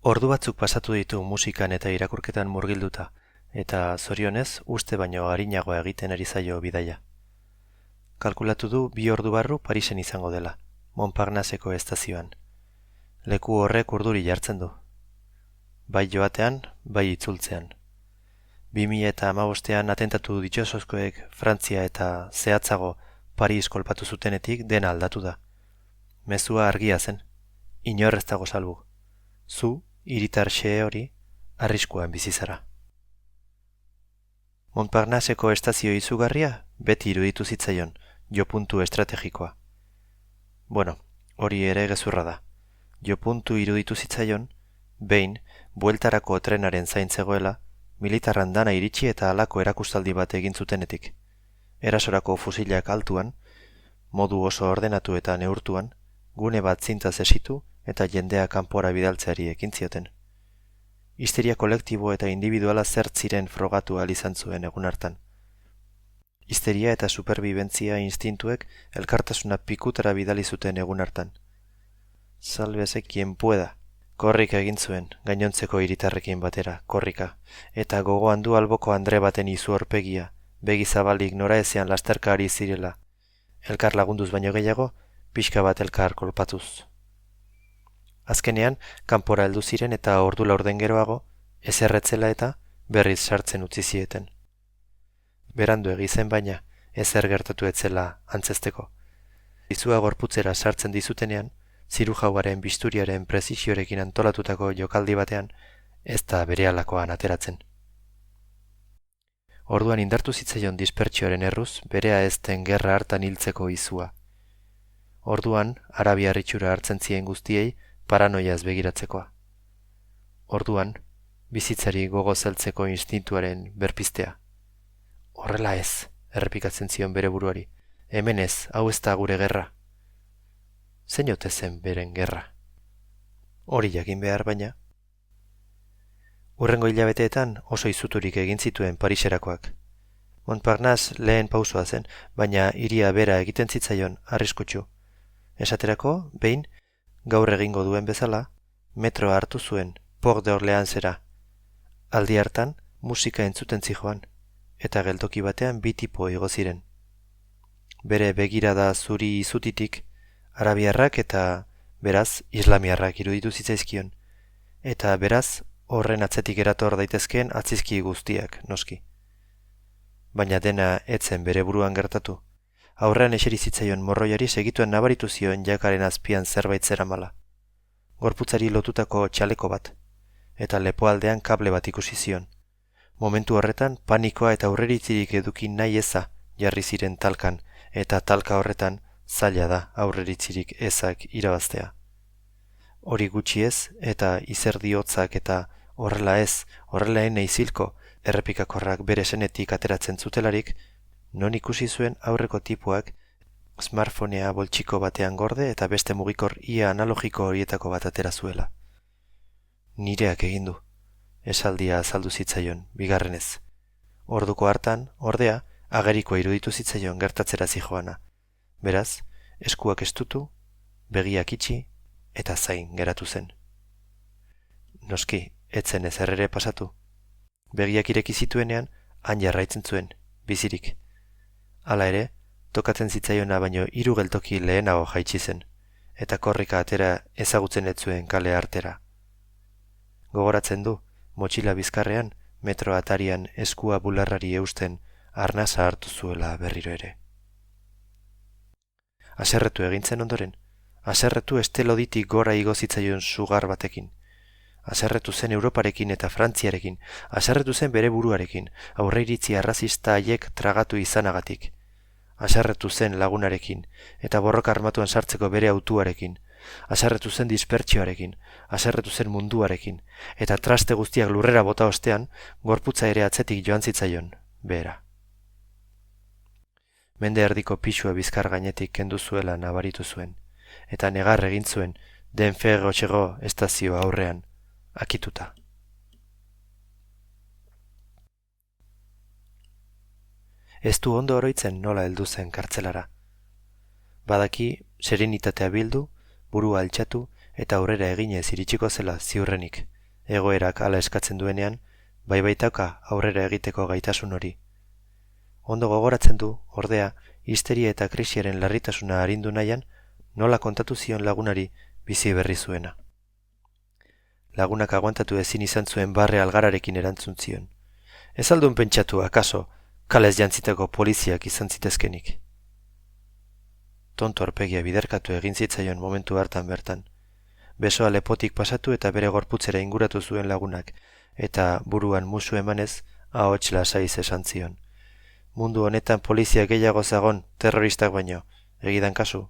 Ordu batzuk pasatu ditu musikan eta irakurketan murgilduta, eta zorionez uste baino arinagoa egiten ari zaio bidaia. Kalkulatu du 2 ordu barru Parisen izango dela, Montparnasseko estazioan. Leku horrek urduri jartzen du. Bai joatean, bai itzultzean. 2015ean atentatu ditxosozkoek Frantzia eta zehatzago Paris kolpatu zutenetik dena aldatu da. Mezua argia zen, inor ez dago salbu. Zu, hiritar xe hori, arriskuan bizi zara. Montparnasseko estazio izugarria beti iruditu zitzaion, jopuntu estrategikoa. Bueno, hori ere gezurra da. Jopuntu iruditu zitzaion, behin, bueltarako trenaren zaintzegoela, militarran dana iritsi eta halako erakustaldi bat egin zutenetik. Erasorako fusilak altuan, modu oso ordenatu eta neurtuan, gune bat zintaz esitu eta jendea kanpora bidaltzeari ekin zioten. Histeria kolektibo eta individuala zert ziren frogatu ahal izan zuen egun hartan. Histeria eta superbibentzia instintuek elkartasuna pikutara bidali zuten egun hartan. Sálvese quien pueda. Korrika egin zuen, gainontzeko hiritarrekin batera, korrika, eta gogoan du alboko andre baten izu horpegia, begi zabalik noraezean lasterka ari zirela. Elkar lagunduz baino gehiago, pixka bat elkar kolpatuz. Azkenean, kanpora heldu ziren eta ordu laurden geroago, ezerretzela eta berriz sartzen utzi zieten. Berandu egizen baina, ezer gertatu etzela antzesteko. Izua gorputzera sartzen dizutenean, zirujauaren bisturiaren prezisiorekin antolatutako jokaldi batean, ez da berehalakoan ateratzen. Orduan indartu zitzaion dispertsioaren erruz, berea ez den gerra hartan hiltzeko izua. Orduan, arabiar itxura hartzen zien guztiei, paranoiaz begiratzekoa. Orduan, bizitzari gogo zeltzeko instintuaren berpiztea. Horrela ez, errepikatzen zion bere buruari. Hemen ez, hau ez da gure gerra. Zein ote zen beren gerra? Hori jakin behar baina. Hurrengo hilabeteetan oso izuturik egin zituen Pariserakoak. Montparnasse lehen pausoa zen, baina hiria bera egiten zitzaion arriskutsu. Esaterako, behin, gaur egingo duen bezala, metroa hartu zuen Port d'Orléansera. Aldi hartan, musika entzuten zijoan, eta geltoki batean 2 tipo igo ziren. Bere begirada zuri izutitik, arabiarrak eta, beraz, islamiarrak iruditu zitzaizkion, eta beraz, horren atzetik erator daitezkeen atzizki guztiak, noski. Baina dena etzen bere buruan gertatu. Aurrean eseri zitzaion morroiari segituen nabaritu zioen jakaren azpian zerbait zeramala. Gorputzari lotutako txaleko bat, eta lepoaldean kable bat ikusi zion. Momentu horretan panikoa eta aurreritzirik eduki nahi eza jarri ziren talkan, eta talka horretan zaila da aurreritzirik ezak irabaztea. Hori gutxi ez, eta izerdi hotzak eta horrela ez, horrela izilko, errepikakorrak bere senetik ateratzen zutelarik, non ikusi zuen aurreko tipuak smartphonea boltsiko batean gorde eta beste mugikor ia analogiko horietako bat atera zuela. Nireak egin du, esaldia azaldu zitzaion, bigarrenez. Orduko hartan, ordea, agerikoa iruditu zitzaion gertatzera zijoana. Beraz, eskuak estutu, begiak itxi eta zain geratu zen. Noski, etzen ezer ere pasatu. Begiak ireki zituenean, han jarraitzen zuen, bizirik. Hala ere, tokatzen zitzaiona baino 3 geltoki lehenago jaitsi zen, eta korrika atera ezagutzen ez zuen kale artera. Gogoratzen du, motxila bizkarrean, metro atarian eskua bularrari eusten arnasa hartu zuela berriro ere. Haserretu egintzen ondoren, haserretu esteloditik gora igo zitzaion sugar batekin. Haserretu zen Europarekin eta Frantziarekin, haserretu zen bere buruarekin, aurreiritzi arrazista haiek tragatu izanagatik. Haserretu zen lagunarekin, eta borroka armatuan sartzeko bere autuarekin. Haserretu zen dispertsioarekin, haserretu zen munduarekin, eta traste guztiak lurrera bota ostean, gorputza ere atzetik joan zitzaion, behera. Mende erdiko pisua bizkar gainetik kendu zuela nabaritu zuen, eta negar egin zuen Denfert-Rochereau estazio aurrean, akituta. Ez du ondo oroitzen nola heldu zen kartzelara. Badaki, serenitatea bildu, burua altxatu eta aurrera eginez iritsiko zela ziurrenik, egoerak hala eskatzen duenean, baitauka aurrera egiteko gaitasun hori. Ondo gogoratzen du, ordea, histeria eta krisiaren larritasuna arindu nahian, nola kontatu zion lagunari bizi berri zuena. Lagunak aguantatu ezin izan zuen barre algararekin erantzun zion. Ez aldun pentsatu, akaso, kalez jantzitako poliziak izan zitezkenik. Tonto aurpegia biderkatu egin zitzaion momentu hartan bertan. Besoa lepotik pasatu eta bere gorputzera inguratu zuen lagunak, eta buruan musu emanez, ahots lasaiz esan zion. Mundu honetan polizia gehiago zagon terroristak baino, egidan kasu,